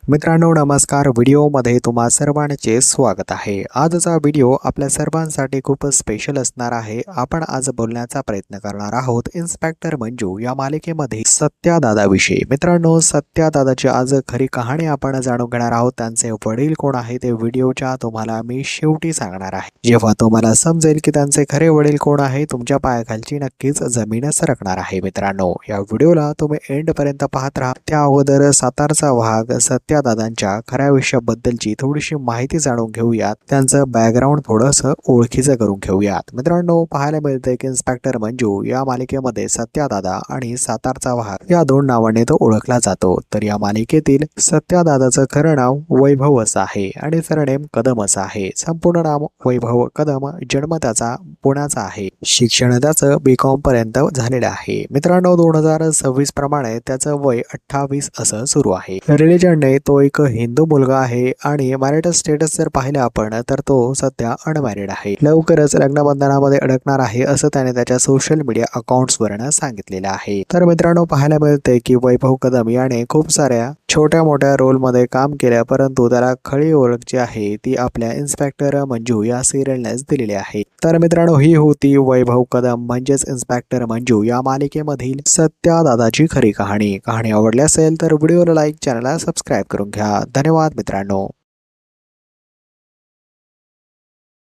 मित्रांनो नमस्कार. व्हिडिओमध्ये तुम्हा सर्वांचे स्वागत आहे. आजचा व्हिडिओ आपल्या सर्वांसाठी खूप स्पेशल असणार आहे. आपण आज बोलण्याचा प्रयत्न करणार आहोत इन्स्पेक्टर मंजू या मालिकेमध्ये सत्यादादाविषयी. मित्रांनो सत्यादादाची आज खरी कहाणी आपण जाणून घेणार आहोत. त्यांचे वडील कोण आहे ते व्हिडिओच्या तुम्हाला मी शेवटी सांगणार आहे. जेव्हा तुम्हाला समजेल की त्यांचे खरे वडील कोण आहे तुमच्या पायाखालची नक्कीच जमीन सरकणार आहे. मित्रांनो या व्हिडिओला तुम्ही एंड पर्यंत पाहत राहा. त्या अगोदर सातारचा वाघ सत्यादादांच्या खऱ्या आयुष्याबद्दलची थोडीशी माहिती जाणून घेऊयात. त्यांचं बॅकग्राऊंड थोडंसं ओळखीचं करून घेऊयात. मित्रांनो पाहायला मिळतंय की इन्स्पेक्टर मंजू या मालिकेमध्ये सत्यादादा आणि सातारचा वाघ या दोन नावाने तो ओळखला जातो. तर या मालिकेतील सत्यादादाचं खरं नाव वैभव असं आहे आणि सरनेम कदम असं आहे. संपूर्ण नाव वैभव कदम. जन्म त्याचा पुण्याचा आहे. शिक्षण त्याचं B.Com पर्यंत झालेलं आहे. मित्रांनो 2026 प्रमाणे त्याचं वय 28 असं सुरू आहे. रिलीजनने तो एक हिंदू मुलगा आहे आणि मॅरिटल स्टेटस जर पाहिलं आपण तर तो सध्या अनमॅरिड आहे. लवकरच लग्नबंधनामध्ये अडकणार आहे असं त्याने त्याच्या सोशल मीडिया अकाउंट्सवरनं सांगितलेलं आहे. तर मित्रांनो पाहायला मिळते की वैभव कदम याने खूप साऱ्या छोट्या मोठ्या रोलमध्ये काम केलं, परंतु त्याला खरी ओळख जी आहे ती आपल्या इन्स्पेक्टर मंजू या सिरियलनेच दिलेली आहे. तर मित्रांनो ही होती वैभव कदम म्हणजेच इन्स्पेक्टर मंजू या मालिकेमधील सत्यादादाची खरी कहाणी. आवडली असेल तर व्हिडिओला लाईक, चॅनलला सबस्क्राईब करून घ्या. धन्यवाद मित्रांनो.